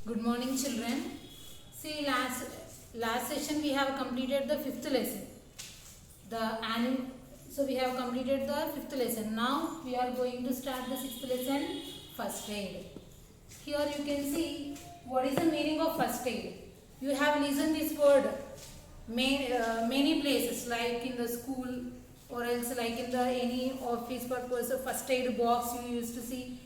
Good morning, children. See, last session we have completed the fifth lesson. So we have completed the fifth lesson. Now we are going to start the sixth lesson, first aid. Here you can see what is the meaning of first aid. You have listened this word many places, like in the school or else like in the any office purpose. First aid box you used to see,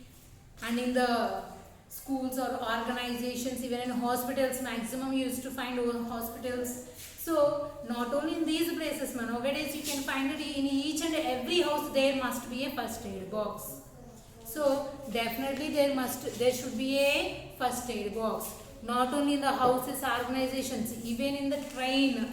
and in the schools or organizations, even in hospitals, maximum you used to find over hospitals. So not only in these places, nowadays you can find it in each and every house. There must be a first aid box. So definitely there should be a first aid box. Not only in the houses, organizations, even in the trains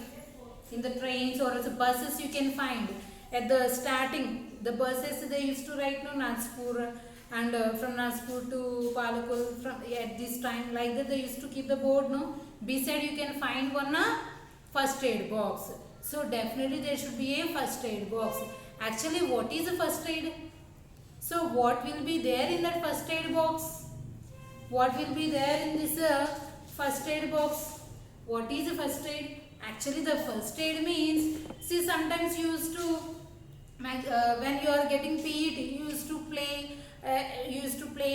or the buses you can find. At the starting, the buses they used to write no Nagpur, and from Nagpur to Palakul, from at this time like that they used to keep the board, no. Beside you can find one first aid box. So definitely there should be a first aid box. Actually, what is a first aid? So what will be there in that first aid box? What will be there in this first aid box? What is a first aid? Actually, the first aid means, see, sometimes you used to when you are getting PET, you used to play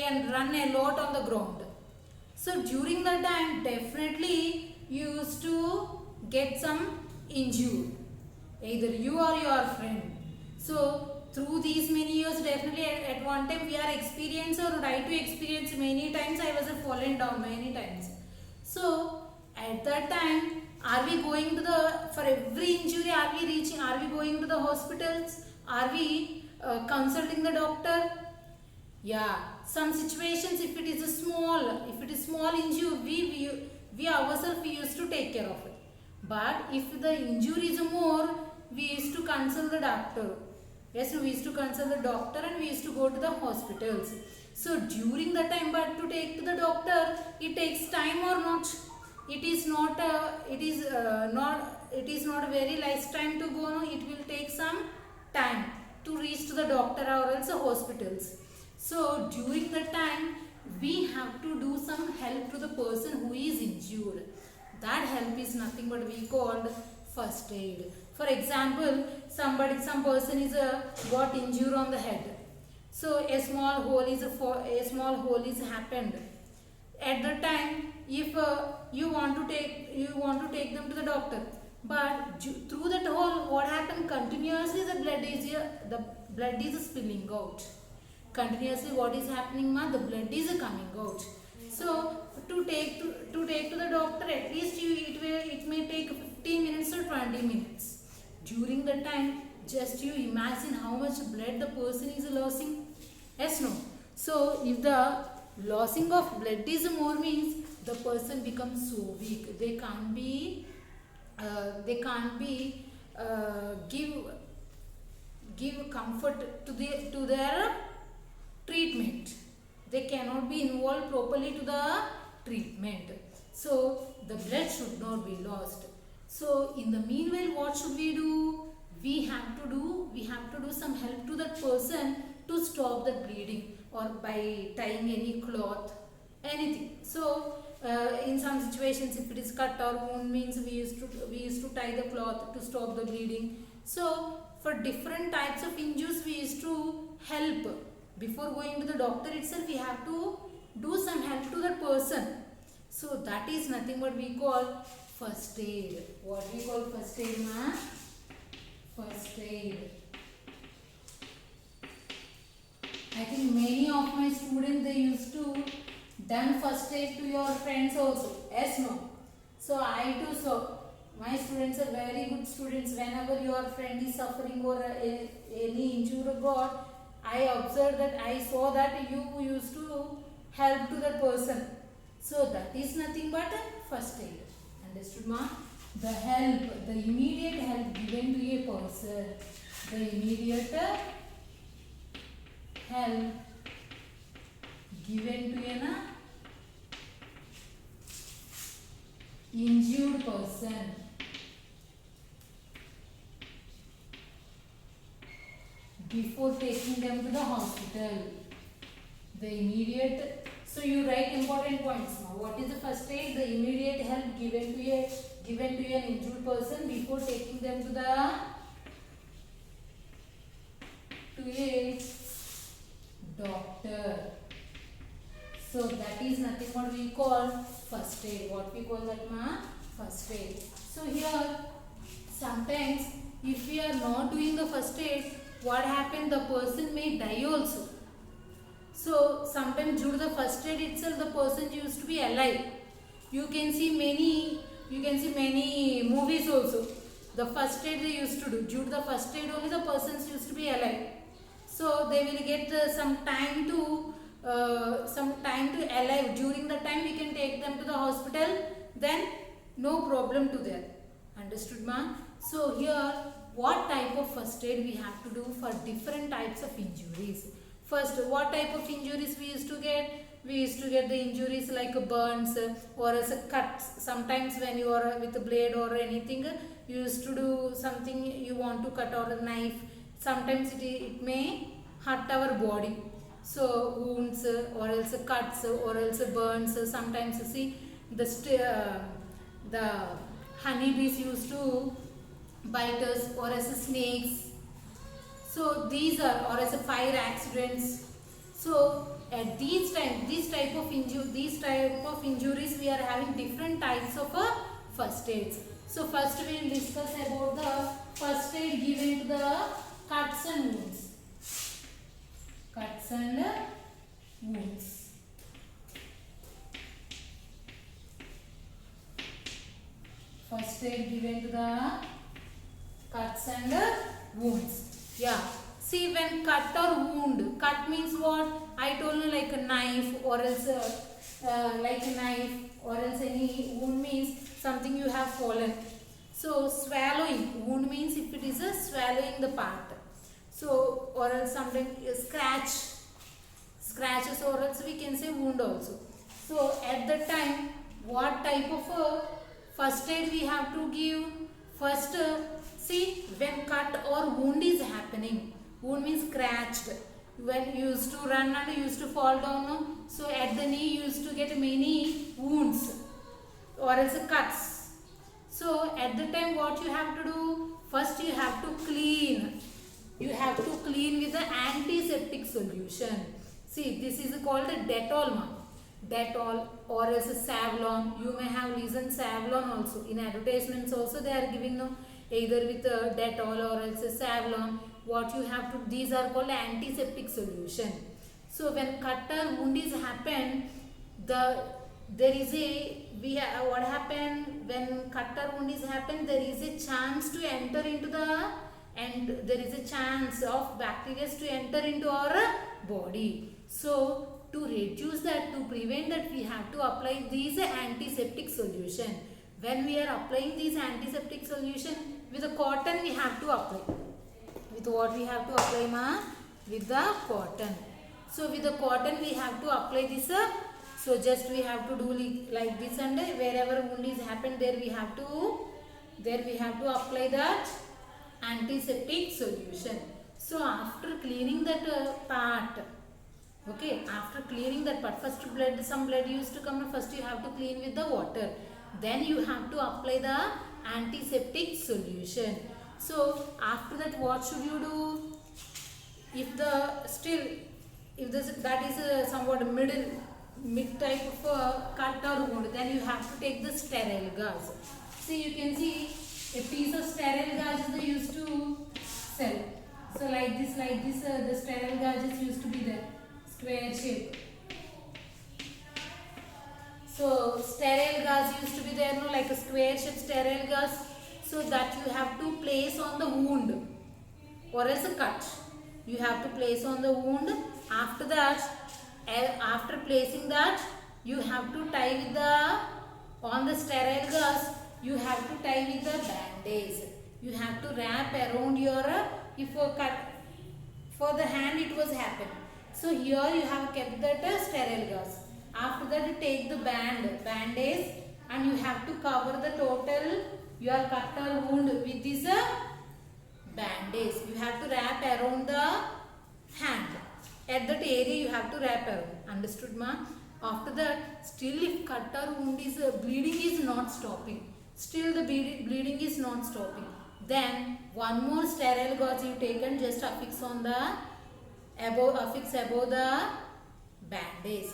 and run a lot on the ground. So during that time, definitely you used to get some injury, either you or your friend. So through these many years, definitely at one time we are experienced, or I to experience many times. I was fallen down many times. So at that time, are we going to for every injury, are we going to the hospitals? Are we consulting the doctor? Yeah, some situations, if it is a small injury, we ourselves we used to take care of it. But if the injury is more, we used to consult the doctor. Yes, we used to consult the doctor and we used to go to the hospitals. So during the time, but to take to the doctor, it takes time or not? It is not. It is not a very less time to go. No, it will take some time to reach to the doctor or else the hospitals. So during the time, we have to do some help to the person who is injured. That help is nothing but we called first aid. For example, some person is got injured on the head. So a small hole is happened. At the time, if you want to take them to the doctor, but through that hole, what happened? Continuously the blood is spilling out. Continuously, what is happening, ma? The blood is coming out. So to take to the doctor, at least it may take 15 minutes or 20 minutes. During the time, just you imagine how much blood the person is losing. Yes, no. So if the losing of blood is more, means the person becomes so weak. They can't be give comfort to their treatment. They cannot be involved properly to the treatment. So the blood should not be lost. So in the meanwhile, what should we do? We have to do some help to that person to stop the bleeding, or by tying any cloth, anything. So in some situations, if it is cut or wound, means we used to tie the cloth to stop the bleeding. So for different types of injuries, we used to help. Before going to the doctor itself, we have to do some help to that person. So that is nothing but we call first aid. What we call first aid, ma? First aid. I think many of my students, they used to done first aid to your friends also. Yes, no? So I too, so my students are very good students. Whenever your friend is suffering or any injury got, I observed that, I saw that you used to help to that person. So that is nothing but first aid. Understood, ma? The help, the immediate help given to a person. The immediate help given to an injured person. Before taking them to the hospital. The immediate So you write important points now. What is the first aid? The immediate help given to an injured person before taking them to a doctor. So that is nothing what we call first aid. What we call that first aid. So here sometimes if we are not doing the first aid, what happens? The person may die also. So sometimes due to the first aid itself, the person used to be alive. You can see many movies also. The first aid they used to do. Due to the first aid only the persons used to be alive. So they will get some time to alive. During the time we can take them to the hospital. Then no problem to them. Understood, ma? So here what type of first aid we have to do for different types of injuries. First, what type of injuries we used to get? We used to get the injuries like burns or as a cuts. Sometimes when you are with a blade or anything, you used to do something you want to cut or a knife. Sometimes it may hurt our body. So wounds or else cuts or else burns. Sometimes you see the honeybees used to bite us or as snakes. So these are or as a fire accidents. So at these type of injuries we are having different types of first aids. So first we will discuss about the first aid given to the cuts and wounds. Cuts and wounds. First aid given to the cuts and wounds. Yeah. See, when cut or wound, cut means what? I told you like a knife or else any wound means something you have fallen. So swallowing, wound means if it is a swallowing the part. So or else something scratches or else we can say wound also. So at the time what type of first aid we have to give? First see, when cut or wound is happening, wound means scratched. When you used to run and you used to fall down, no? So at the knee you used to get many wounds or else cuts. So at the time what you have to do? First you have to clean. You have to clean with the antiseptic solution. See, this is called a Dettol, ma. Dettol or else a Savlon. You may have listened Savlon also. In advertisements also they are giving no either with a Dettol or else a Savlon. What you have to, these are called antiseptic solution. So when cut or wound is happened, what happened when cut or wound is happened, there is a chance to enter into there is a chance of bacteria to enter into our body. So to reduce that, to prevent that, we have to apply these antiseptic solution. When we are applying these antiseptic solution, with the cotton we have to apply. With what we have to apply, ma? With the cotton. So with the cotton we have to apply this. So just we have to do like this, and wherever wound is happened, there we have to apply that antiseptic solution. So after cleaning that part, okay, after cleaning that part, first some blood used to come. First you have to clean with the water. Then you have to apply the antiseptic solution. So after that, what should you do? If that is a somewhat mid type of cut or wound, then you have to take the sterile gauze. See, you can see a piece of sterile gauze they used to sell. So like this, the sterile gauges used to be there, square shape. So sterile gauze used to be there, no, like a square shape sterile gauze. So that you have to place on the wound or else a cut. You have to place on the wound. After that, after placing that, you have to tie with on the sterile gauze, you have to tie with the bandage. You have to wrap around your, if a cut, for the hand it was happened. So here you have kept that sterile gauze. After that you take the bandage and you have to cover the total your cut or wound with this bandage. You have to wrap around the hand. At that area you have to wrap around. Understood, ma? After that, still if cut or wound is bleeding is not stopping, still the bleeding is not stopping, then one more sterile gauze you take and just affix on the above the bandage,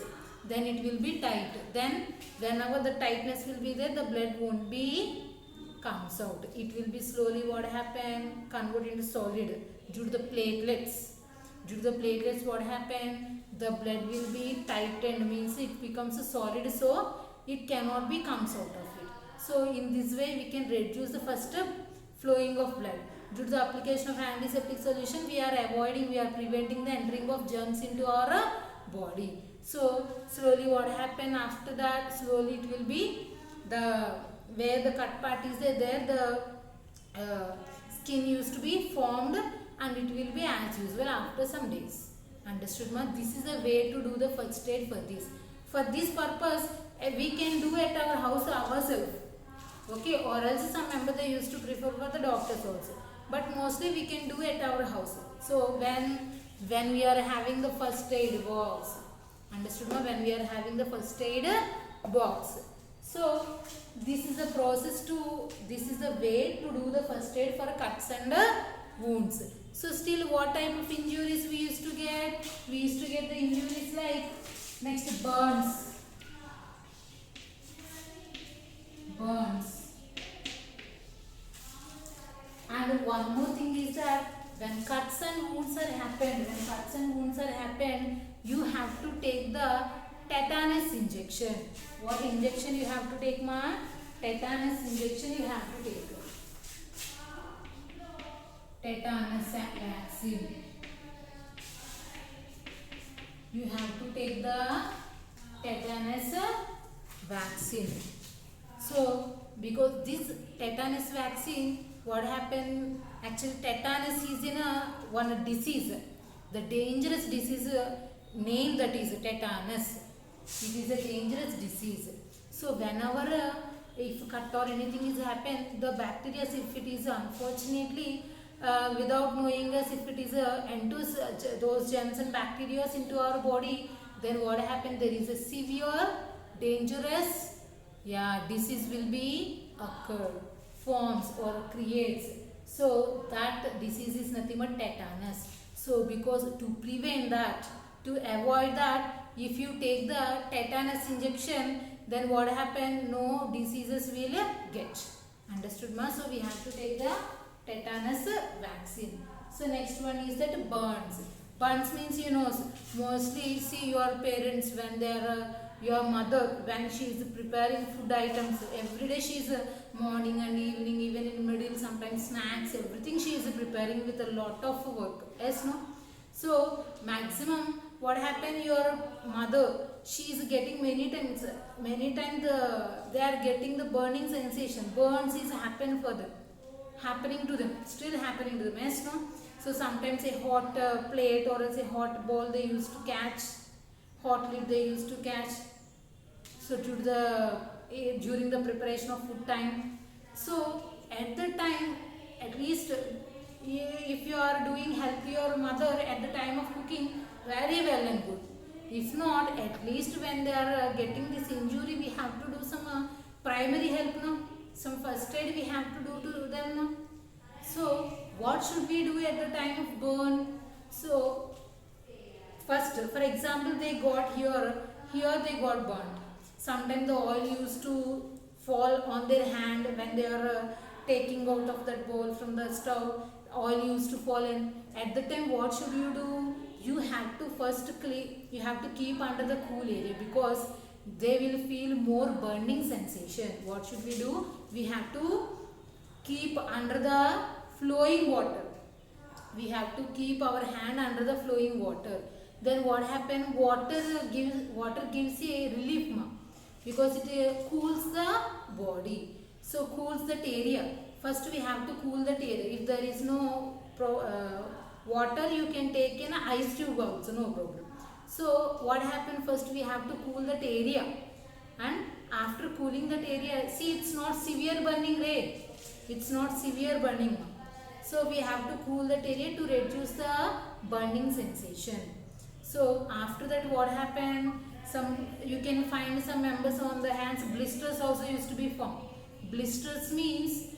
then it will be tight. Then whenever the tightness will be there, the blood won't be comes out. It will be slowly what happen, convert into solid due to the platelets. Due to the platelets, what happen, the blood will be tightened, means it becomes a solid, so it cannot be comes out of it. So in this way we can reduce the first flowing of blood. Due to the application of antiseptic solution, we are preventing the entering of germs into our body. So slowly what happen after that, slowly it will be the where the cut part is there, the skin used to be formed, and it will be as usual after some days. Understood, ma? This is the way to do the first aid for this. For this purpose, we can do at our house ourselves. Okay, or else some member they used to prefer for the doctors also. But mostly we can do at our house. So when we are having the first aid box, understood, ma? When we are having the first aid box. So this is the process to, this is the way to do the first aid for cuts and wounds. So still what type of injuries we used to get? We used to get the injuries like next burns. And one more thing is that when cuts and wounds are happened, you have to take the tetanus injection. What injection you have to take, ma? Tetanus injection you have to take. Tetanus vaccine. You have to take the tetanus vaccine. So because this tetanus vaccine, what happened, actually tetanus is in one disease, the dangerous disease name, that is tetanus. It is a dangerous disease. So whenever if cut or anything is happen, the bacteria, if it is unfortunately without knowing us, if it is enters those germs and bacteria into our body, then what happen, there is a severe dangerous disease will be occur, forms or creates. So that disease is nothing but tetanus. So because to prevent that, to avoid that, if you take the tetanus injection, then what happen, no diseases will get. Understood, ma? So we have to take the tetanus vaccine. So next one is that burns. Burns means, you know, mostly see your parents when they are your mother, when she is preparing food items, every day she is morning and evening, even in middle, sometimes snacks, everything she is preparing with a lot of work. Yes, no? So maximum what happened, your mother, she is getting many times they are getting the burning sensation. Burns is happening to them, still happening to them. Yes, no? So sometimes a hot plate or a hot bowl they used to catch, hot lid they used to catch. So during the preparation of food time. So at the time, at least if you are doing help your mother at the time of cooking, very well and good. If not, at least when they are getting this injury, we have to do some primary help, no? Some first aid we have to do to them, no? So what should we do at the time of burn? So first, for example, they got here they got burnt. Sometimes the oil used to fall on their hand when they are taking out of that bowl from the stove. Oil used to fall in. At the time, what should you do? You have to first you have to keep under the cool area, because they will feel more burning sensation. What should we do? We have to keep under the flowing water. We have to keep our hand under the flowing water. Then what happens? Water gives a relief, because it cools the body. So cools that area. First we have to cool that area. If there is no water, you can take an ice tube also, no problem. So what happened, first we have to cool that area, and after cooling that area, see, it's not severe burning, right? It's not severe burning. So we have to cool that area to reduce the burning sensation. So after that what happened, Some you can find some members on the hands. Blisters also used to be formed. Blisters means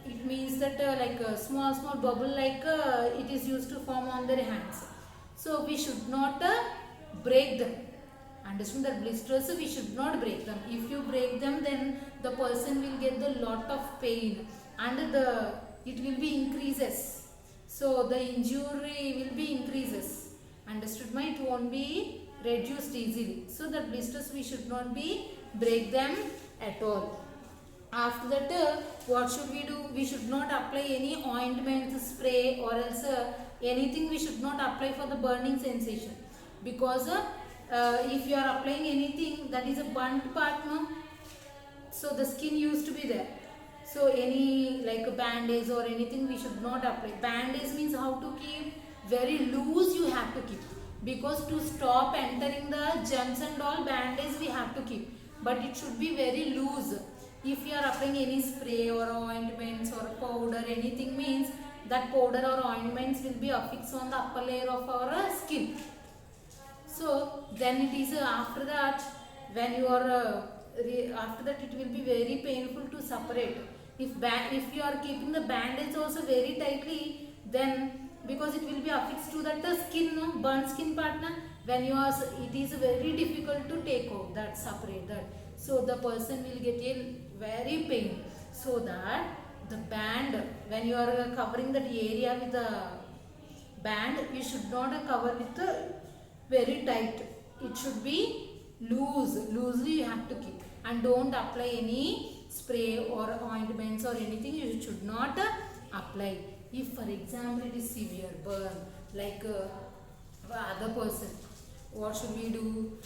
it means that like a small bubble like it is used to form on their hands. So we should not break them. Understand that blisters we should not break them. If you break them, then the person will get a lot of pain and it will be increases. So the injury will be increases. Understood? It won't be reduced easily. So the blisters we should not be break them at all. After that, what should we do? We should not apply any ointment, spray, or else anything we should not apply for the burning sensation, because if you are applying anything that is a burnt part, no, so the skin used to be there. So any like a bandage or anything we should not apply. Bandage means how to keep very loose, you have to keep, because to stop entering the germs and all, bandage we have to keep, but it should be very loose. If you are applying any spray or ointments or powder, anything means that powder or ointments will be affixed on the upper layer of our skin. So then it is after that, when you are after that it will be very painful to separate. If you are keeping the bandage also very tightly, then because it will be affixed to that the skin, no, burnt skin part, na, when you are, it is very difficult to take out that, separate that. So the person will get a very pain. So that the band, when you are covering that area with the band, you should not cover with very tight. It should be loosely you have to keep, and don't apply any spray or ointments or anything. You should not apply. If for example it is severe burn, like other person, what should we do?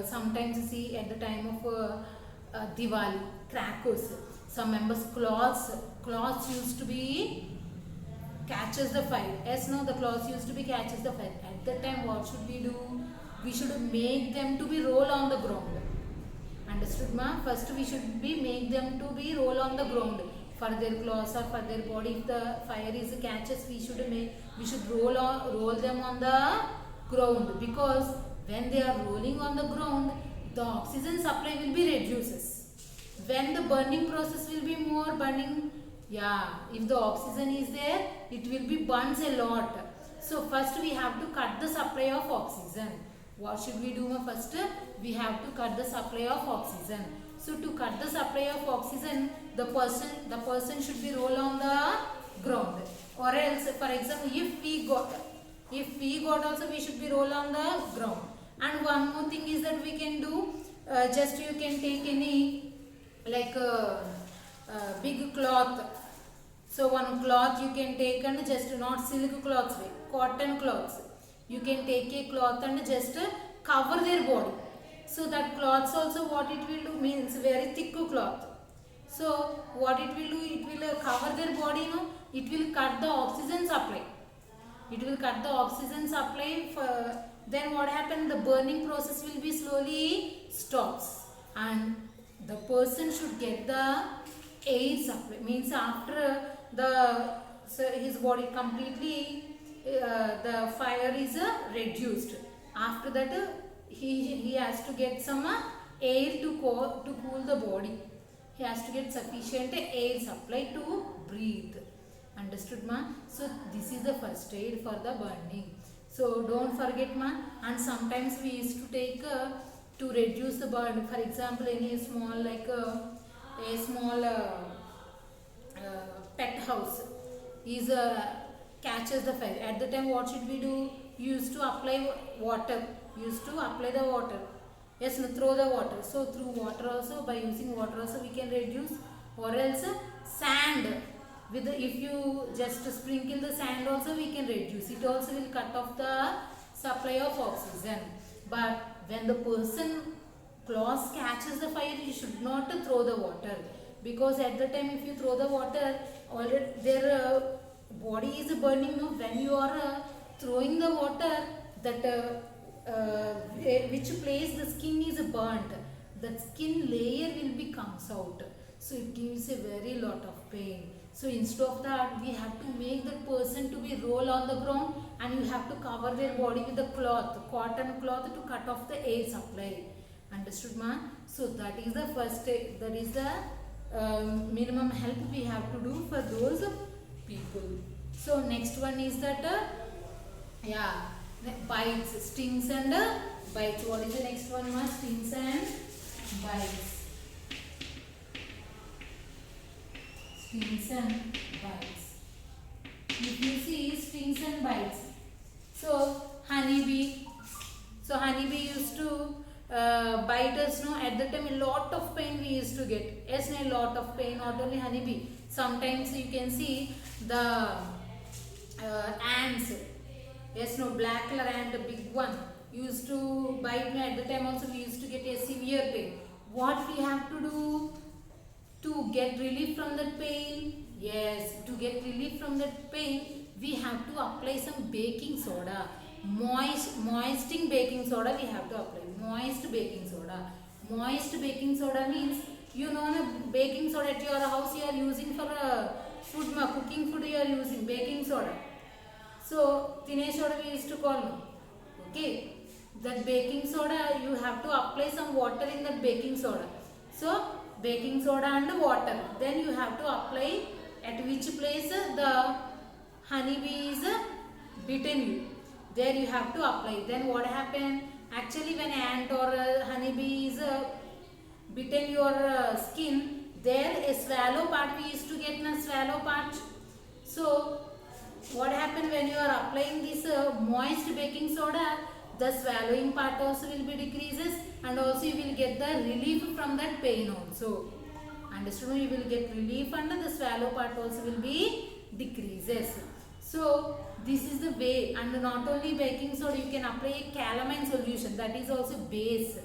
Sometimes you see at the time of Diwali, crackers, some members cloths used to be catches the fire. Yes, no, the cloths used to be catches the fire. At that time, what should we do? We should make them to be roll on the ground. Understood, ma? First we should be make them to be roll on the ground for their clothes or for their body. If the fire is catches, we should roll them on the ground, because when they are rolling on the ground, the oxygen supply will be reduces. When the burning process will be more burning, yeah, if the oxygen is there, it will be burns a lot. So first we have to cut the supply of oxygen. What should we do? First we have to cut the supply of oxygen. So to cut the supply of oxygen, the person should be roll on the ground. Or else, for example, if we got also, we should be roll on the ground. And one more thing is that we can do, just you can take any like big cloth. So one cloth you can take, and just not silk cloths, cotton cloths. You can take a cloth and just cover their body. So that cloths also, what it will do means very thick cloth. So what it will do, it will cover their body, no? It will cut the oxygen supply. It will cut the oxygen supply. Then what happens? The burning process will be slowly stops, and the person should get the air supply. Means after his body completely the fire is reduced. After that he has to get some air to cool the body. He has to get sufficient air supply to breathe. Understood, ma? So this is the first aid for the burning. So don't forget, ma. And sometimes we used to take to reduce the burn. For example, any small like a small pet house is catches the fire. At the time, what should we do? You used to apply water. Used to apply the water. Yes, no, throw the water. So through water also, by using water also we can reduce. Or else sand. If you just sprinkle the sand also, we can reduce. It also will cut off the supply of oxygen. But when the person cloth catches the fire, you should not throw the water, because at the time if you throw the water, already their body is burning. When you are throwing the water, that which place the skin is burnt, the skin layer will be comes out. So it gives a very lot of pain. So instead of that, we have to make that person to be roll on the ground, and you have to cover their body with a cloth, cotton cloth, to cut off the air supply. Understood, ma? So that is the first step. That is the minimum help we have to do for those people. So next one is that yeah, bites, stings and bites. What is the next one, ma? Stings and bites. Stings and bites. If you see stings and bites, so honeybee. So honeybee used to bite us. No, at the time a lot of pain we used to get. Yes, no, a lot of pain. Not only honeybee. Sometimes you can see the ants. Yes, no, black color ant, a big one, used to bite me. At the time also we used to get a severe pain. What we have to do to get relief from that pain? Yes, to get relief from that pain, we have to apply some baking soda. Moisting baking soda we have to apply. Moist baking soda. Moist baking soda means, you know, a baking soda at your house you are using for food, cooking food you are using baking soda. So, thinay soda we used to call, no? Okay. That baking soda, you have to apply some water in that baking soda. So, baking soda and water. Then you have to apply at which place the honeybee is bitten you. There you have to apply. Then what happened? Actually, when ant or honeybee is bitten your skin, there a swallow part we used to get in a swallow part. So, what happened when you are applying this moist baking soda, the swallowing part also will be decreases, and also you will get the relief from that pain also. Understood? You will get relief and the swallow part also will be decreases. So this is the way. And not only baking soda, you can apply a calamine solution, that is also base.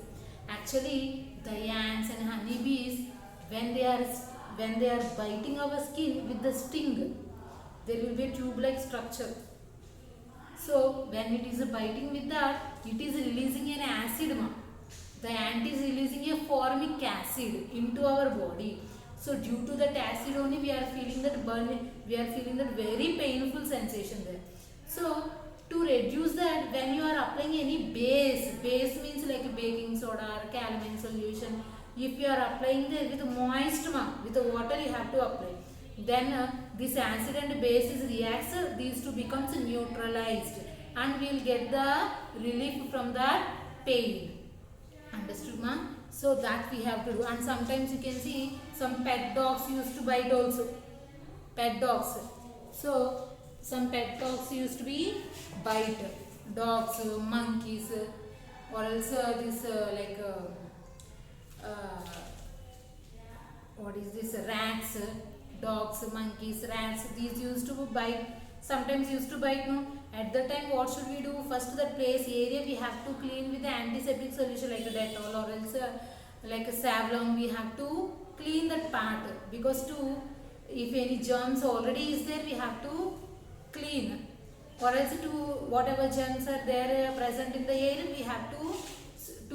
Actually the ants and honeybees, when they are biting our skin with the sting, there will be a tube-like structure. So when it is biting with that, it is releasing an acid. The ant is releasing a formic acid into our body. So due to that acid only we are feeling that burn, we are feeling that very painful sensation there. So to reduce that, when you are applying any base means like a baking soda or calamine solution, if you are applying there with moist, with the water you have to apply. Then this acid and base is reacts, these two becomes neutralized, and we will get the relief from that pain. Understood, ma? So that we have to do. And sometimes you can see some pet dogs used to bite also. Pet dogs. So some pet dogs used to be bite. Dogs, monkeys, or else this what is this, rats, dogs, monkeys, rats, these used to bite. Sometimes used to bite, no? At the time what should we do? First that place area we have to clean with the antiseptic solution like a Dettol, or else like a Savlon. We have to clean that part, because to, if any germs already is there, we have to clean, or else to whatever germs are there present in the air, we have to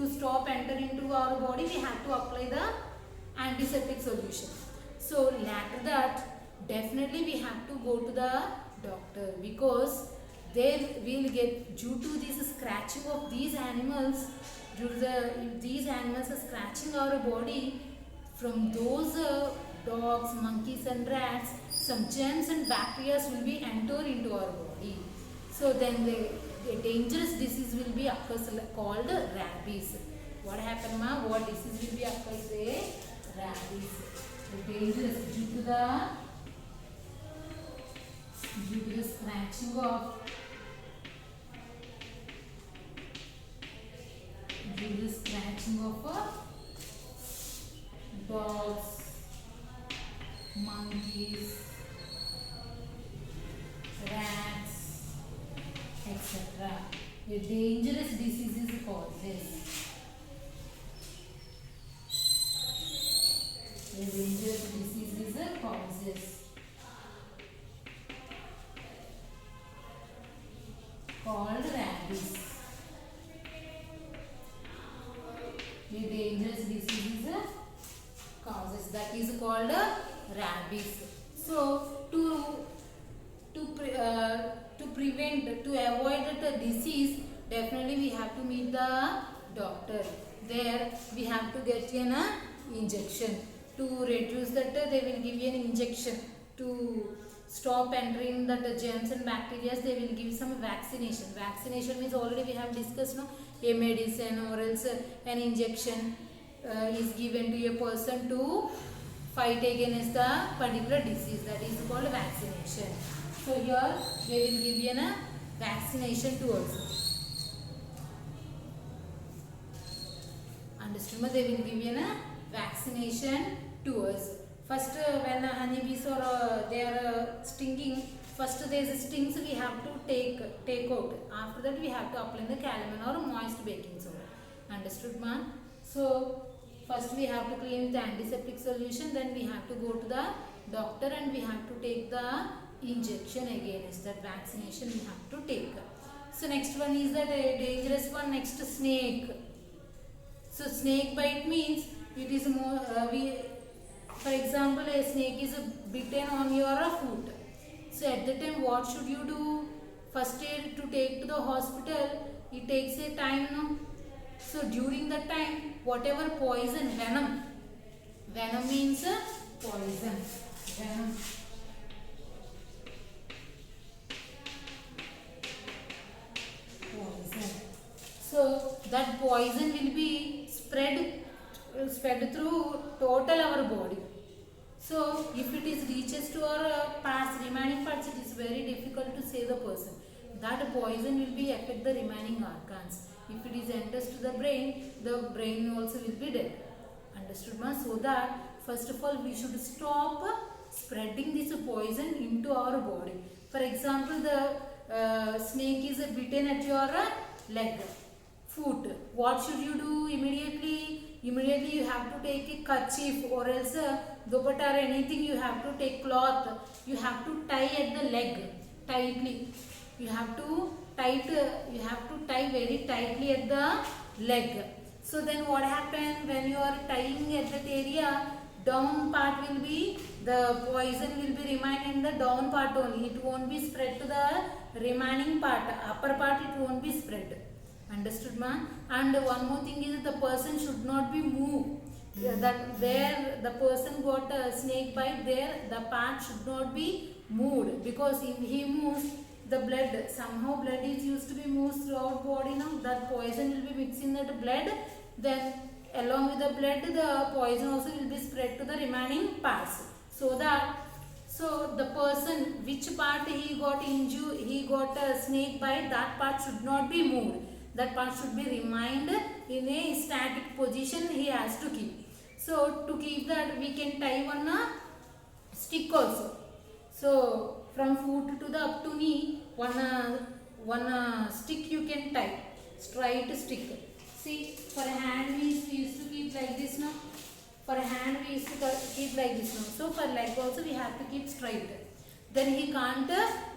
stop enter into our body, we have to apply the antiseptic solution. So later that, definitely we have to go to the doctor, because there will get, due to this scratching of these animals, due to if these animals are scratching our body, from those dogs, monkeys and rats, some germs and bacteria will be enter into our body. So then the dangerous disease will be occurs called rabies. What happened, ma? What disease will be occurs? Rabies. The dangerous due to the scratching of dogs, monkeys, rats, etc. A dangerous disease causes. A dangerous disease causes called rabies. A dangerous disease causes, that is called rabies. So to prevent, to avoid the disease, definitely we have to meet the doctor. There we have to get an injection. To reduce that, they will give you an injection. To stop entering that germs and bacteria, they will give some vaccination. Vaccination means already we have discussed, no, a medicine or else an injection is given to a person to fight against the particular disease, that is called vaccination. So here they will give you a vaccination to us. Understood? They will give you a vaccination to us. First, when honeybees or they are stinging, first there is stings we have to take out. After that we have to apply the calamine or moist baking soda. Understood, man? So first we have to clean with the antiseptic solution. Then we have to go to the doctor and we have to take the injection against that vaccination we have to take. So next one is the dangerous one. Next, snake. So snake bite means it is more for example, a snake is bitten on your foot. So at the time what should you do? First aid to take to the hospital, it takes a time, no? So during that time, whatever poison, venom means poison, venom. Poison. So that poison will be spread through total our body. So if it is reaches to our parts, remaining parts, it is very difficult to save the person. That poison will be affect the remaining organs. If it is enters to the brain also will be dead. Understood, ma? So that first of all we should stop spreading this poison into our body. For example, the snake is bitten at your leg, foot. What should you do immediately? Immediately you have to take a kerchief or else dupatta or anything. You have to take cloth. You have to tie at the leg tightly. You have to tie very tightly at the leg. So then what happens when you are tying at that area? Down part will be, the poison will be remain in the down part only. It won't be spread to the remaining part. Upper part it won't be spread. Understood, ma? And one more thing is the person should not be moved. That there the person got a snake bite, there the part should not be moved, because if he moves, the blood, somehow blood is used to be moved throughout body. Now that poison will be mixed in that blood, then along with the blood the poison also will be spread to the remaining parts. So the person, which part he got injured, he got a snake bite, that part should not be moved. That part should be remained in a static position he has to keep. So to keep that, we can tie one stick also. So from foot to the up to knee, one stick you can tie, straight stick. See, for a hand we used to keep like this now. For a hand we used to keep like this now. So for leg also we have to keep straight. Then he can't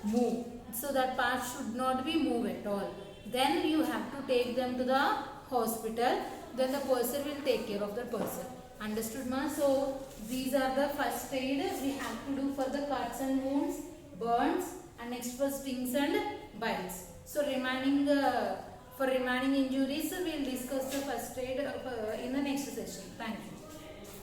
move. So that part should not be moved at all. Then you have to take them to the hospital. Then the person will take care of the person. Understood, ma? So these are the first aid we have to do for the cuts and wounds, burns, and next for stings and bites. So for remaining injuries, we will discuss the first aid in the next session. Thank you.